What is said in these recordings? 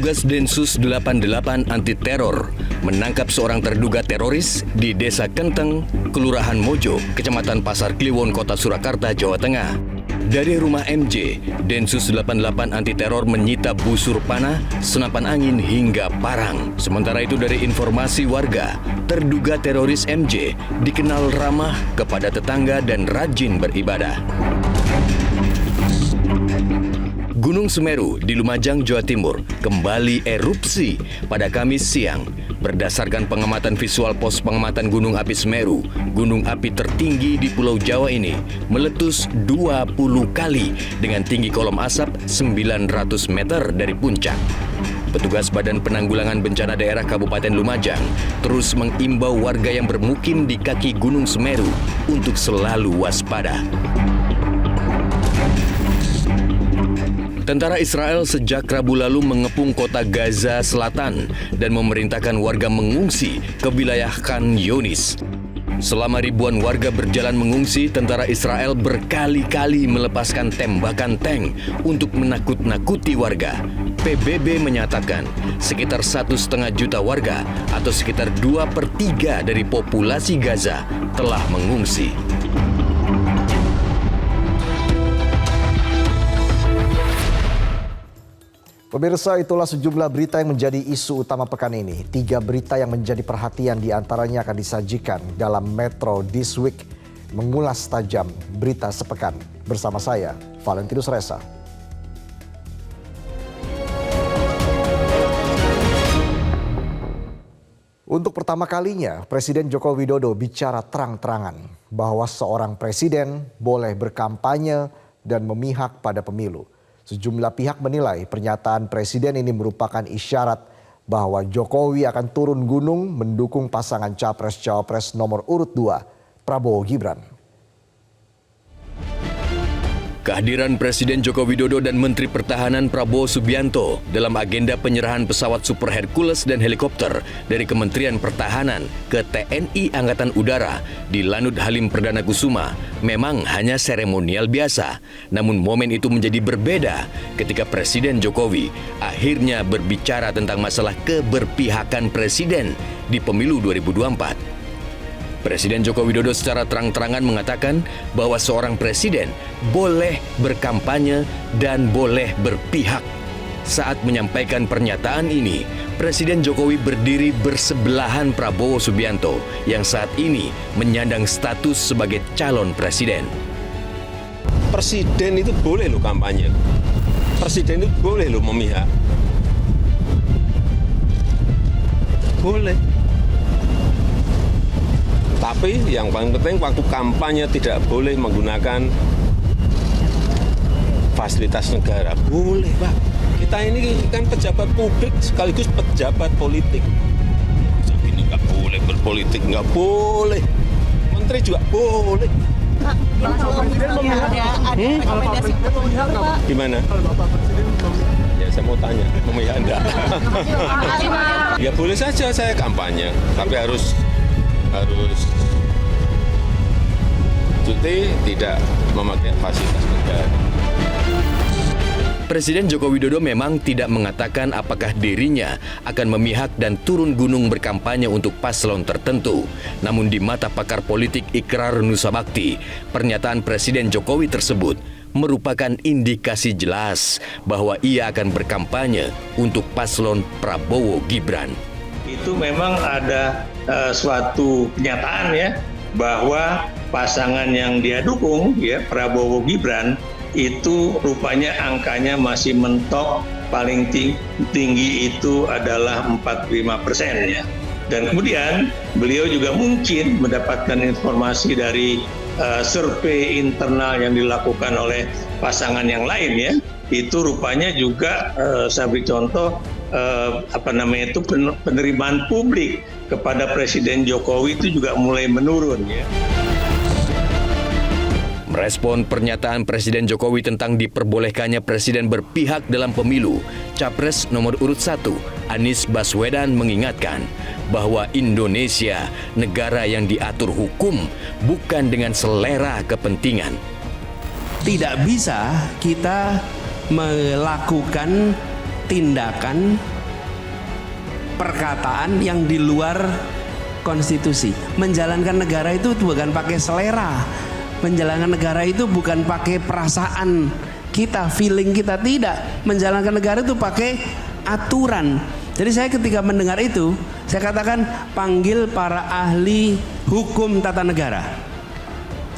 Petugas Densus 88 anti teror menangkap seorang terduga teroris di Desa Kenteng, Kelurahan Mojo, Kecamatan Pasar Kliwon, Kota Surakarta, Jawa Tengah. Dari rumah MJ, Densus 88 anti teror menyita busur panah, senapan angin hingga parang. Sementara itu dari informasi warga, terduga teroris MJ dikenal ramah kepada tetangga dan rajin beribadah. Gunung Semeru di Lumajang, Jawa Timur kembali erupsi pada Kamis siang. Berdasarkan pengamatan visual pos pengamatan Gunung Api Semeru, gunung api tertinggi di Pulau Jawa ini meletus 20 kali dengan tinggi kolom asap 900 meter dari puncak. Petugas Badan Penanggulangan Bencana Daerah Kabupaten Lumajang terus mengimbau warga yang bermukim di kaki Gunung Semeru untuk selalu waspada. Tentara Israel sejak Rabu lalu mengepung kota Gaza Selatan dan memerintahkan warga mengungsi ke wilayah Khan Yunis. Selama ribuan warga berjalan mengungsi, tentara Israel berkali-kali melepaskan tembakan tank untuk menakut-nakuti warga. PBB menyatakan sekitar 1,5 juta warga atau sekitar 2/3 dari populasi Gaza telah mengungsi. Pemirsa, itulah sejumlah berita yang menjadi isu utama pekan ini. 3 berita yang menjadi perhatian diantaranya akan disajikan dalam Metro This Week. Mengulas tajam berita sepekan. Bersama saya, Valentinus Reza. Untuk pertama kalinya, Presiden Joko Widodo bicara terang-terangan bahwa seorang presiden boleh berkampanye dan memihak pada pemilu. Sejumlah pihak menilai pernyataan presiden ini merupakan isyarat bahwa Jokowi akan turun gunung mendukung pasangan Capres-Cawapres nomor urut 2, Prabowo Gibran. Kehadiran Presiden Joko Widodo dan Menteri Pertahanan Prabowo Subianto dalam agenda penyerahan pesawat Super Hercules dan helikopter dari Kementerian Pertahanan ke TNI Angkatan Udara di Lanut Halim Perdana Kusuma memang hanya seremonial biasa. Namun momen itu menjadi berbeda ketika Presiden Jokowi akhirnya berbicara tentang masalah keberpihakan Presiden di pemilu 2024. Presiden Joko Widodo secara terang-terangan mengatakan bahwa seorang presiden boleh berkampanye dan boleh berpihak. Saat menyampaikan pernyataan ini, Presiden Jokowi berdiri bersebelahan Prabowo Subianto yang saat ini menyandang status sebagai calon presiden. Presiden itu boleh lo kampanye, presiden itu boleh lo memihak, boleh. Tapi yang paling penting waktu kampanye tidak boleh menggunakan fasilitas negara. Boleh, Pak. Kita ini kan pejabat publik sekaligus pejabat politik. Ini nggak boleh berpolitik, nggak boleh. Menteri juga boleh. Pak, kalau Presiden ada rekomendasi untuk memihak, Pak. Gimana? Ya saya mau tanya, memihak enggak? Ya boleh saja saya kampanye, tapi harus cuti, tidak memakai fasilitas negara. Presiden Joko Widodo memang tidak mengatakan apakah dirinya akan memihak dan turun gunung berkampanye untuk paslon tertentu. Namun di mata pakar politik Ikrar Nusa Bakti, pernyataan Presiden Jokowi tersebut merupakan indikasi jelas bahwa ia akan berkampanye untuk paslon Prabowo Gibran. Itu memang ada suatu kenyataan ya bahwa pasangan yang dia dukung ya Prabowo Gibran itu rupanya angkanya masih mentok, paling tinggi itu adalah 45% ya. Dan kemudian beliau juga mungkin mendapatkan informasi dari survei internal yang dilakukan oleh pasangan yang lain ya. Itu rupanya juga saya beri contoh penerimaan publik kepada Presiden Jokowi itu juga mulai menurun ya. Merespon pernyataan Presiden Jokowi tentang diperbolehkannya Presiden berpihak dalam pemilu, Capres nomor urut 1, Anies Baswedan mengingatkan bahwa Indonesia negara yang diatur hukum, bukan dengan selera kepentingan. Tidak bisa kita melakukan tindakan perkataan yang di luar konstitusi. Menjalankan negara itu bukan pakai selera. Menjalankan negara itu bukan pakai perasaan kita, feeling kita, tidak. Menjalankan negara itu pakai aturan. Jadi saya ketika mendengar itu, saya katakan panggil para ahli hukum tata negara.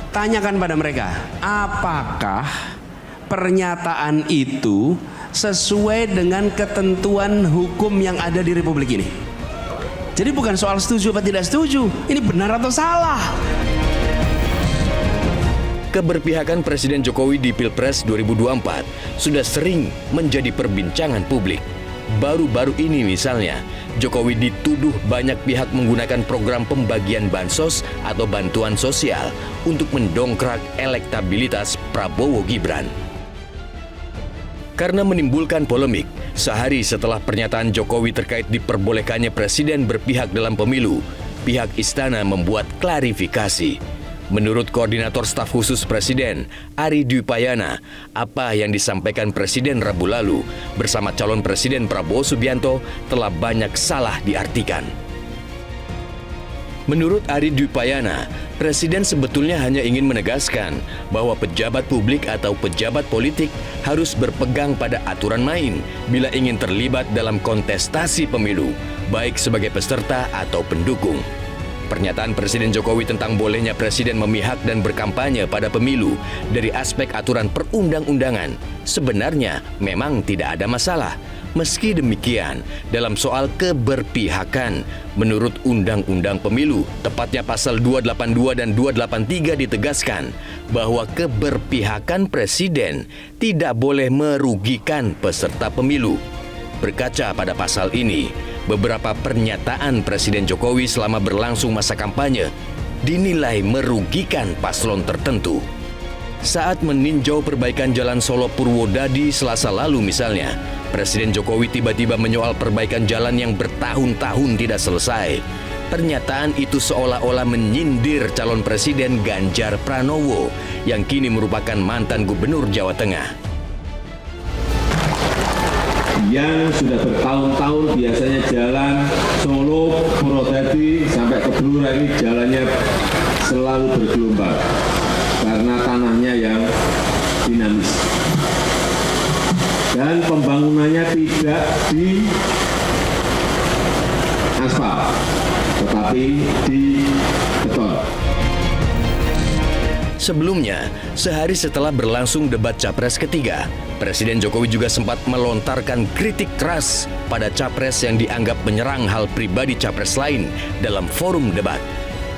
Tanyakan pada mereka, apakah pernyataan itu sesuai dengan ketentuan hukum yang ada di Republik ini? Jadi bukan soal setuju atau tidak setuju, ini benar atau salah. Keberpihakan Presiden Jokowi di Pilpres 2024 sudah sering menjadi perbincangan publik. Baru-baru ini misalnya, Jokowi dituduh banyak pihak menggunakan program pembagian bansos atau bantuan sosial untuk mendongkrak elektabilitas Prabowo Gibran. Karena menimbulkan polemik, sehari setelah pernyataan Jokowi terkait diperbolehkannya Presiden berpihak dalam pemilu, pihak istana membuat klarifikasi. Menurut Koordinator Staf Khusus Presiden, Ari Dwipayana, apa yang disampaikan Presiden Rabu lalu bersama calon Presiden Prabowo Subianto telah banyak salah diartikan. Menurut Ari Dwipayana, Presiden sebetulnya hanya ingin menegaskan bahwa pejabat publik atau pejabat politik harus berpegang pada aturan main bila ingin terlibat dalam kontestasi pemilu, baik sebagai peserta atau pendukung. Pernyataan Presiden Jokowi tentang bolehnya Presiden memihak dan berkampanye pada pemilu dari aspek aturan perundang-undangan sebenarnya memang tidak ada masalah. Meski demikian, dalam soal keberpihakan, menurut Undang-Undang Pemilu, tepatnya pasal 282 dan 283 ditegaskan bahwa keberpihakan Presiden tidak boleh merugikan peserta pemilu. Berkaca pada pasal ini, beberapa pernyataan Presiden Jokowi selama berlangsung masa kampanye dinilai merugikan paslon tertentu. Saat meninjau perbaikan Jalan Solo Purwodadi Selasa lalu misalnya, Presiden Jokowi tiba-tiba menyoal perbaikan jalan yang bertahun-tahun tidak selesai. Pernyataan itu seolah-olah menyindir calon Presiden Ganjar Pranowo yang kini merupakan mantan Gubernur Jawa Tengah. Yang sudah bertahun-tahun biasanya jalan Solo, Purwodadi sampai ke Blora ini jalannya selalu bergelombang karena tanahnya yang dinamis dan pembangunannya tidak di aspal tetapi di beton. Sebelumnya, sehari setelah berlangsung debat Capres ketiga, Presiden Jokowi juga sempat melontarkan kritik keras pada Capres yang dianggap menyerang hal pribadi Capres lain dalam forum debat.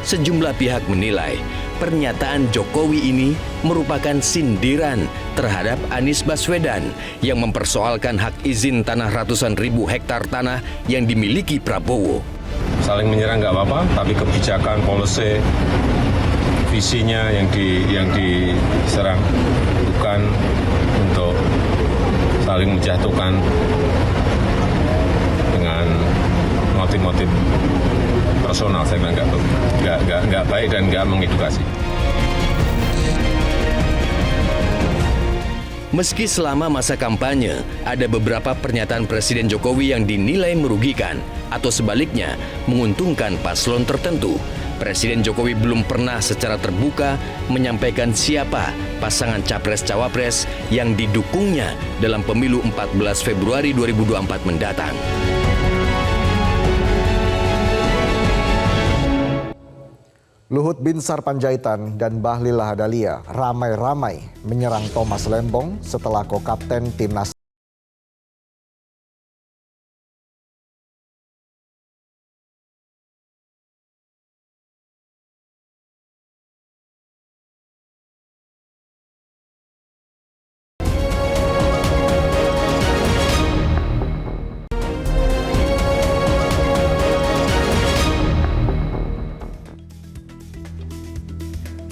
Sejumlah pihak menilai pernyataan Jokowi ini merupakan sindiran terhadap Anies Baswedan yang mempersoalkan hak izin tanah ratusan ribu hektar tanah yang dimiliki Prabowo. Saling menyerang nggak apa-apa, tapi kebijakan, policy, visinya yang diserang, bukan untuk saling menjatuhkan dengan motif-motif personal. Saya bilang nggak baik dan nggak mengedukasi. Meski selama masa kampanye ada beberapa pernyataan Presiden Jokowi yang dinilai merugikan atau sebaliknya menguntungkan paslon tertentu, Presiden Jokowi belum pernah secara terbuka menyampaikan siapa pasangan Capres-Cawapres yang didukungnya dalam pemilu 14 Februari 2024 mendatang. Luhut Binsar Panjaitan dan Bahlil Lahadalia ramai-ramai menyerang Thomas Lembong setelah ko-kapten timnas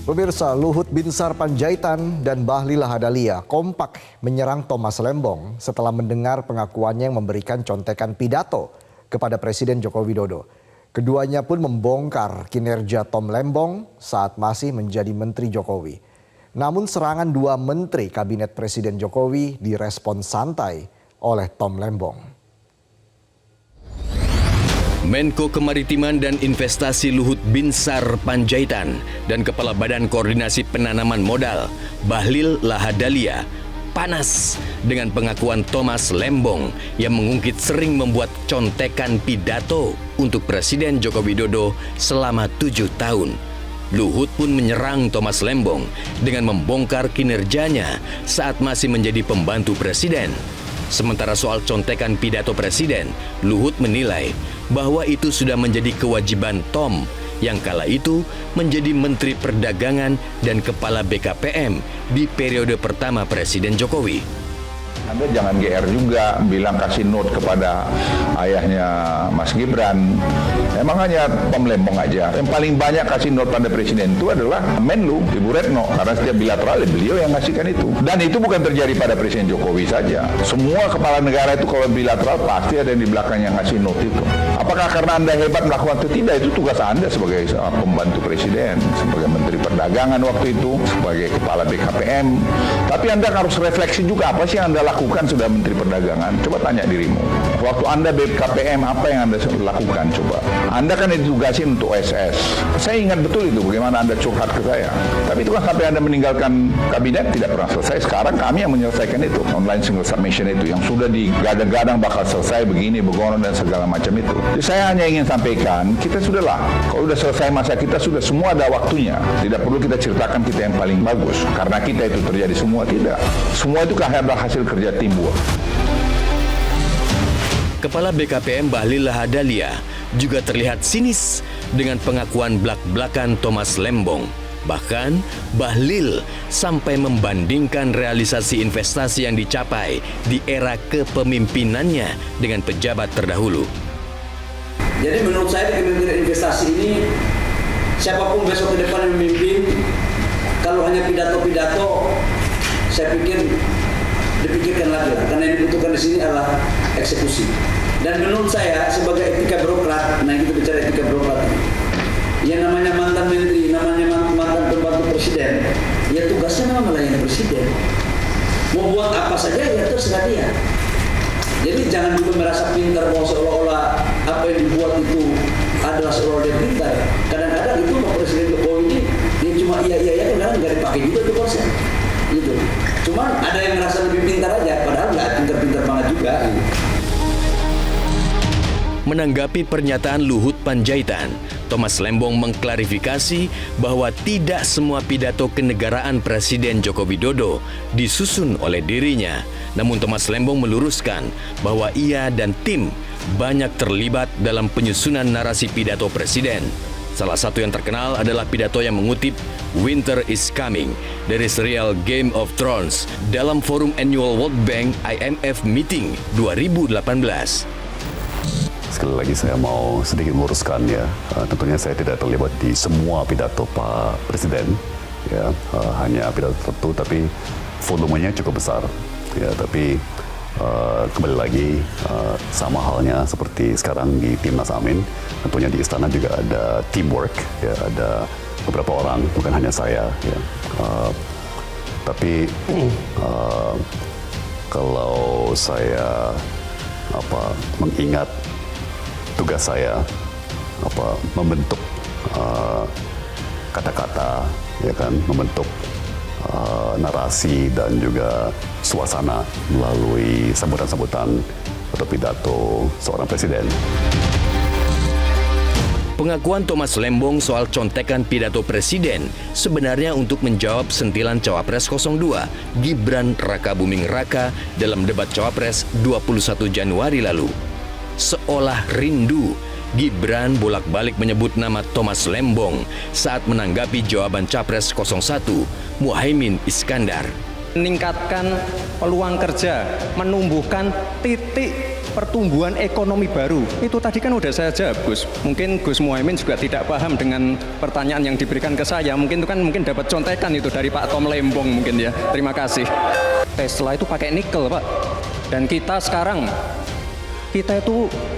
Pemirsa, Luhut Binsar Panjaitan dan Bahlil Lahadalia kompak menyerang Thomas Lembong setelah mendengar pengakuannya yang memberikan contekan pidato kepada Presiden Joko Widodo. Keduanya pun membongkar kinerja Tom Lembong saat masih menjadi Menteri Jokowi. Namun serangan dua menteri Kabinet Presiden Jokowi direspon santai oleh Tom Lembong. Menko Kemaritiman dan Investasi Luhut Binsar Panjaitan dan Kepala Badan Koordinasi Penanaman Modal Bahlil Lahadalia panas dengan pengakuan Thomas Lembong yang mengungkit sering membuat contekan pidato untuk Presiden Joko Widodo selama 7 tahun. Luhut pun menyerang Thomas Lembong dengan membongkar kinerjanya saat masih menjadi pembantu presiden. Sementara soal contekan pidato presiden, Luhut menilai bahwa itu sudah menjadi kewajiban Tom yang kala itu menjadi Menteri Perdagangan dan Kepala BKPM di periode pertama Presiden Jokowi. Anda jangan GR juga bilang kasih note kepada ayahnya Mas Gibran. Emang hanya Tom Lembong aja. Yang paling banyak kasih note pada presiden itu adalah Menlu, Ibu Retno. Karena setiap bilateral beliau yang ngasihkan itu. Dan itu bukan terjadi pada Presiden Jokowi saja. Semua kepala negara itu kalau bilateral pasti ada yang di belakang yang ngasih note itu. Apakah karena Anda hebat melakukan itu? Tidak, itu tugas Anda sebagai pembantu presiden, sebagai Menteri Perdagangan waktu itu, sebagai Kepala BKPM. Tapi Anda harus refleksi juga apa sih yang Anda lakukan sudah Menteri Perdagangan. Coba tanya dirimu. Waktu Anda BKPM apa yang Anda lakukan coba. Anda kan ditugasin untuk SS. Saya ingat betul itu bagaimana Anda curhat ke saya. Tapi itu kan sampai Anda meninggalkan kabinet tidak pernah selesai. Sekarang kami yang menyelesaikan itu. Online single submission itu yang sudah digadang-gadang bakal selesai begini, begono dan segala macam itu. Jadi saya hanya ingin sampaikan, kita sudahlah. Kalau sudah selesai masa kita sudah semua ada waktunya. Tidak perlu kita ceritakan kita yang paling bagus. Karena kita itu terjadi semua tidak. Semua itu adalah hasil kerja timbul. Kepala BKPM Bahlil Lahadalia juga terlihat sinis dengan pengakuan blak-blakan Thomas Lembong. Bahkan Bahlil sampai membandingkan realisasi investasi yang dicapai di era kepemimpinannya dengan pejabat terdahulu. Jadi menurut saya di Kementerian Investasi ini siapapun besok ke depan yang memimpin, kalau hanya pidato-pidato, saya pikir dipikirkan lagi lah, karena yang dibutuhkan di sini adalah eksekusi. Dan menurut saya sebagai etika birokrat, nah kita bicara etika birokrat, yang namanya mantan menteri, namanya mantan pembantu presiden, ya tugasnya memang melayani presiden. Mau buat apa saja ya terserah dia. Jadi jangan juga merasa pintar bahwa seolah-olah apa yang dibuat itu adalah seolah dia pintar. Kadang-kadang itu Pak Presiden Jokowi ini dia cuma iya kadang nggak dipakai juga itu konsep. Gitu. Cuman ada yang merasa lebih pintar aja, padahal nggak pintar-pintar banget juga. Menanggapi pernyataan Luhut Panjaitan, Thomas Lembong mengklarifikasi bahwa tidak semua pidato kenegaraan Presiden Joko Widodo disusun oleh dirinya. Namun Thomas Lembong meluruskan bahwa ia dan tim banyak terlibat dalam penyusunan narasi pidato Presiden. Salah satu yang terkenal adalah pidato yang mengutip Winter is Coming dari serial Game of Thrones dalam forum Annual World Bank IMF Meeting 2018. Sekali lagi saya mau sedikit meluruskan ya, tentunya saya tidak terlibat di semua pidato Pak Presiden, ya hanya pidato tertentu, tapi volumenya cukup besar, ya tapi kembali lagi sama halnya seperti sekarang di Timnas Amin, tentunya di istana juga ada teamwork, ya ada beberapa orang, bukan hanya saya, ya tapi kalau saya mengingat tugas saya membentuk kata-kata, ya kan, membentuk narasi dan juga suasana melalui sambutan-sambutan atau pidato seorang presiden. Pengakuan Thomas Lembong soal contekan pidato presiden sebenarnya untuk menjawab sentilan Cawapres 02 Gibran Rakabuming Raka dalam debat Cawapres 21 Januari lalu. Seolah rindu, Gibran bolak-balik menyebut nama Thomas Lembong saat menanggapi jawaban Capres 01 Muhaimin Iskandar. Meningkatkan peluang kerja, menumbuhkan titik pertumbuhan ekonomi baru. Itu tadi kan udah saya jawab, Gus. Mungkin Gus Muhaimin juga tidak paham dengan pertanyaan yang diberikan ke saya. Mungkin itu kan dapat contekan itu dari Pak Tom Lembong mungkin ya. Terima kasih. Tesla itu pakai nikel, Pak. Dan kita sekarang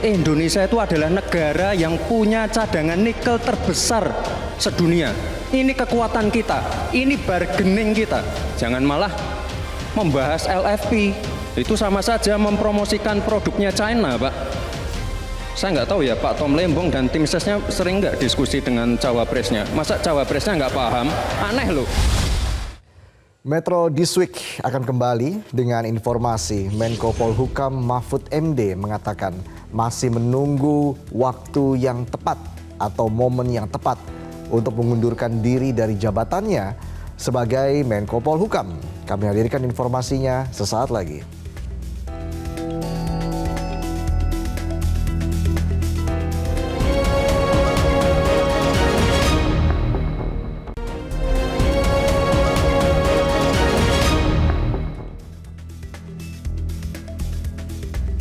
Indonesia itu adalah negara yang punya cadangan nikel terbesar sedunia. Ini kekuatan kita, ini bargaining kita. Jangan malah membahas LFP. Itu sama saja mempromosikan produknya China, Pak. Saya nggak tahu ya Pak Tom Lembong dan tim sesnya sering nggak diskusi dengan cawapresnya. Masa cawapresnya nggak paham? Aneh loh. Metro This Week akan kembali dengan informasi Menko Polhukam Mahfud MD mengatakan masih menunggu waktu yang tepat atau momen yang tepat untuk mengundurkan diri dari jabatannya sebagai Menko Polhukam. Kami hadirkan informasinya sesaat lagi.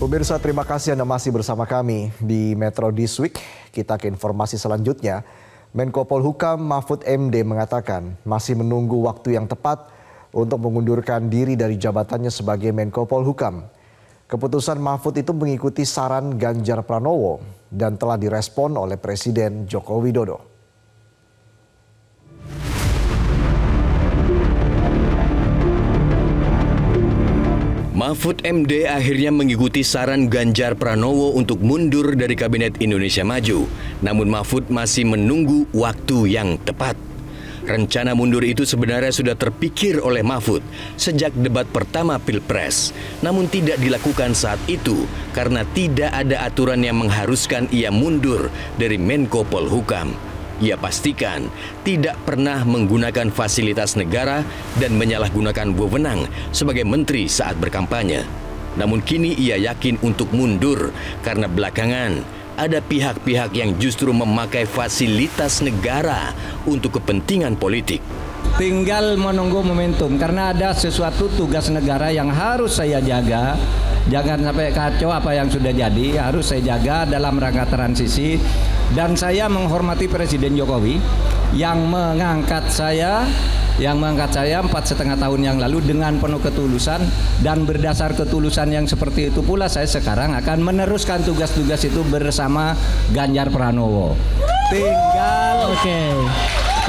Pemirsa, terima kasih Anda masih bersama kami di Metro This Week. Kita ke informasi selanjutnya. Menko Polhukam Mahfud MD mengatakan masih menunggu waktu yang tepat untuk mengundurkan diri dari jabatannya sebagai Menko Polhukam. Keputusan Mahfud itu mengikuti saran Ganjar Pranowo dan telah direspon oleh Presiden Joko Widodo. Mahfud MD akhirnya mengikuti saran Ganjar Pranowo untuk mundur dari Kabinet Indonesia Maju. Namun Mahfud masih menunggu waktu yang tepat. Rencana mundur itu sebenarnya sudah terpikir oleh Mahfud sejak debat pertama Pilpres. Namun tidak dilakukan saat itu karena tidak ada aturan yang mengharuskan ia mundur dari Menko Polhukam. Ia pastikan tidak pernah menggunakan fasilitas negara dan menyalahgunakan wewenang sebagai menteri saat berkampanye. Namun kini ia yakin untuk mundur karena belakangan ada pihak-pihak yang justru memakai fasilitas negara untuk kepentingan politik. Tinggal menunggu momentum karena ada sesuatu tugas negara yang harus saya jaga. Jangan sampai kacau apa yang sudah jadi, harus saya jaga dalam rangka transisi. Dan saya menghormati Presiden Jokowi yang mengangkat saya 4,5 tahun yang lalu dengan penuh ketulusan, dan berdasar ketulusan yang seperti itu pula saya sekarang akan meneruskan tugas-tugas itu bersama Ganjar Pranowo. Tinggal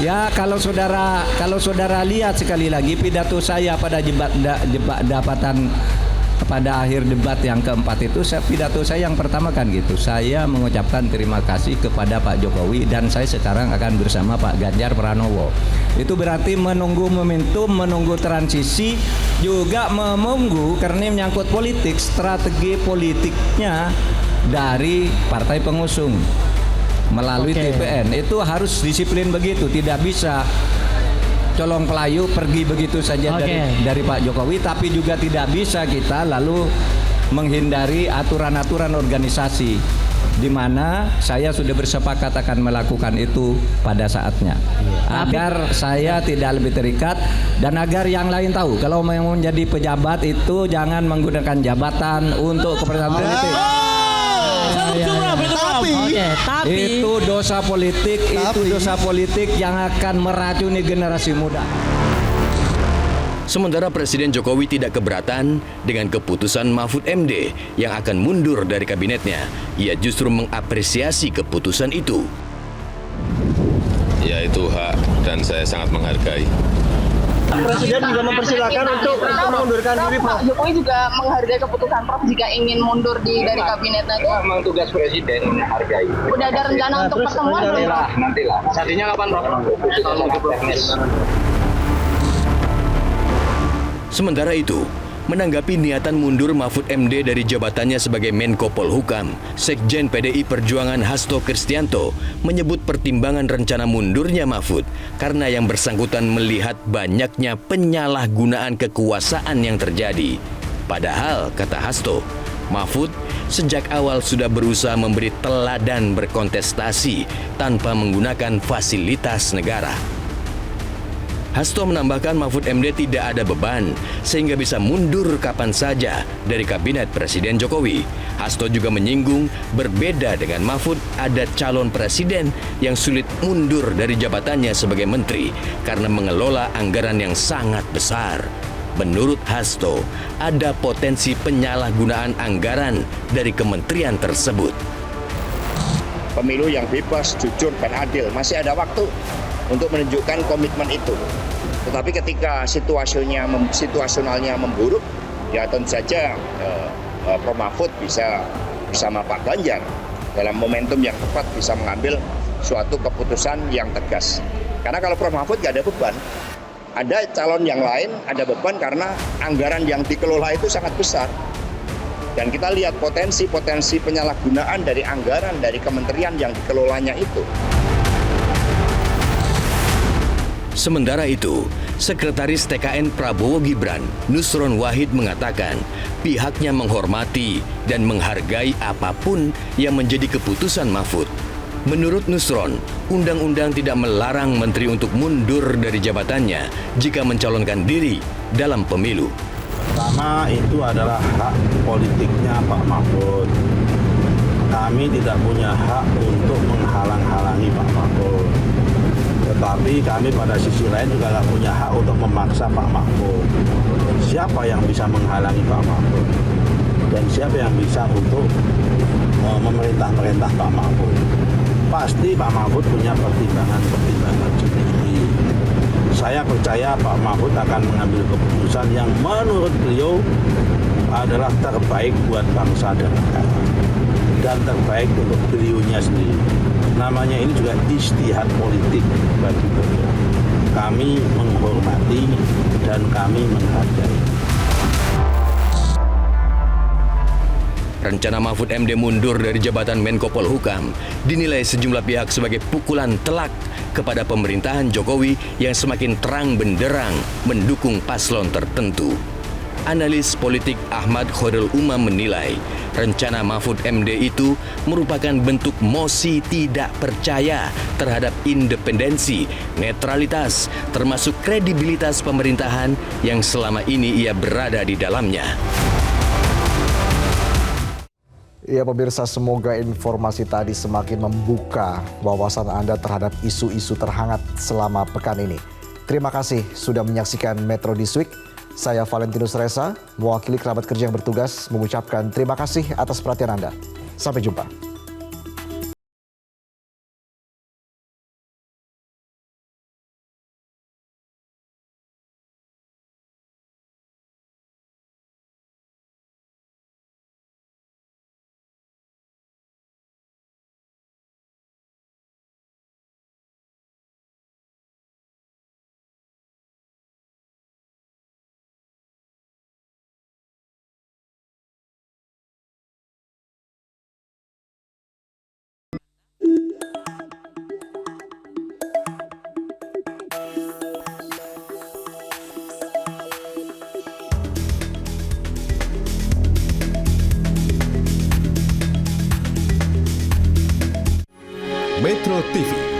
ya kalau saudara lihat sekali lagi pidato saya pada pada akhir debat yang keempat itu, pidato saya yang pertama kan gitu. Saya mengucapkan terima kasih kepada Pak Jokowi dan saya sekarang akan bersama Pak Ganjar Pranowo. Itu berarti menunggu momentum, menunggu transisi, juga menunggu karena ini menyangkut politik, strategi politiknya dari partai pengusung melalui TPN. Itu harus disiplin begitu, tidak bisa colong pelayu pergi begitu saja dari Pak Jokowi, tapi juga tidak bisa kita lalu menghindari aturan-aturan organisasi di mana saya sudah bersepakat akan melakukan itu pada saatnya. Agar saya tidak lebih terikat dan agar yang lain tahu kalau mau menjadi pejabat itu jangan menggunakan jabatan untuk kepentingan politik. Tapi itu dosa politik yang akan meracuni generasi muda. Sementara Presiden Jokowi tidak keberatan dengan keputusan Mahfud MD yang akan mundur dari kabinetnya. Ia justru mengapresiasi keputusan itu. Ya, itu hak dan saya sangat menghargai. Presiden juga mempersilahkan untuk mengundurkan diri, Pak. Jokowi juga menghargai keputusan Prof jika ingin mundur dari kabinetnya itu. Memang tugas Presiden menghargai. Udah ada rencana untuk pertemuan belum? Nantilah. Saatnya kapan, Prof? Sementara itu, menanggapi niatan mundur Mahfud MD dari jabatannya sebagai Menko Polhukam, Sekjen PDI Perjuangan Hasto Kristianto menyebut pertimbangan rencana mundurnya Mahfud karena yang bersangkutan melihat banyaknya penyalahgunaan kekuasaan yang terjadi. Padahal, kata Hasto, Mahfud sejak awal sudah berusaha memberi teladan berkontestasi tanpa menggunakan fasilitas negara. Hasto menambahkan Mahfud MD tidak ada beban sehingga bisa mundur kapan saja dari kabinet Presiden Jokowi. Hasto juga menyinggung berbeda dengan Mahfud ada calon presiden yang sulit mundur dari jabatannya sebagai menteri karena mengelola anggaran yang sangat besar. Menurut Hasto, ada potensi penyalahgunaan anggaran dari kementerian tersebut. Pemilu yang bebas, jujur, dan adil masih ada waktu untuk menunjukkan komitmen itu. Tetapi ketika situasionalnya memburuk, ya tentu saja Prof Mahfud bisa bersama Pak Ganjar dalam momentum yang tepat bisa mengambil suatu keputusan yang tegas. Karena kalau Prof. Mahfud nggak ada beban, ada calon yang lain ada beban karena anggaran yang dikelola itu sangat besar. Dan kita lihat potensi-potensi penyalahgunaan dari anggaran dari kementerian yang dikelolanya itu. Sementara itu, Sekretaris TKN Prabowo Gibran, Nusron Wahid mengatakan pihaknya menghormati dan menghargai apapun yang menjadi keputusan Mahfud. Menurut Nusron, undang-undang tidak melarang menteri untuk mundur dari jabatannya jika mencalonkan diri dalam pemilu. Pertama, itu adalah hak politiknya Pak Mahfud. Kami tidak punya hak untuk menghalang-halangi Pak Mahfud. Tetapi kami pada sisi lain juga tidak punya hak untuk memaksa Pak Mahfud. Siapa yang bisa menghalangi Pak Mahfud? Dan siapa yang bisa untuk memerintah Pak Mahfud? Pasti Pak Mahfud punya pertimbangan-pertimbangan sendiri. Saya percaya Pak Mahfud akan mengambil keputusan yang menurut beliau adalah terbaik buat bangsa dan negara. Dan terbaik untuk beliaunya sendiri. Namanya ini juga ijtihad politik bagi beliau. Kami menghormati dan kami menghargai. Rencana Mahfud MD mundur dari jabatan Menko Polhukam dinilai sejumlah pihak sebagai pukulan telak kepada pemerintahan Jokowi yang semakin terang benderang mendukung paslon tertentu. Analis politik Ahmad Khairul Umam menilai rencana Mahfud MD itu merupakan bentuk mosi tidak percaya terhadap independensi, netralitas, termasuk kredibilitas pemerintahan yang selama ini ia berada di dalamnya. Ya pemirsa, semoga informasi tadi semakin membuka wawasan Anda terhadap isu-isu terhangat selama pekan ini. Terima kasih sudah menyaksikan Metro This Week. Saya Valentinus Reza, mewakili kerabat kerja yang bertugas mengucapkan terima kasih atas perhatian Anda. Sampai jumpa. Metro TV,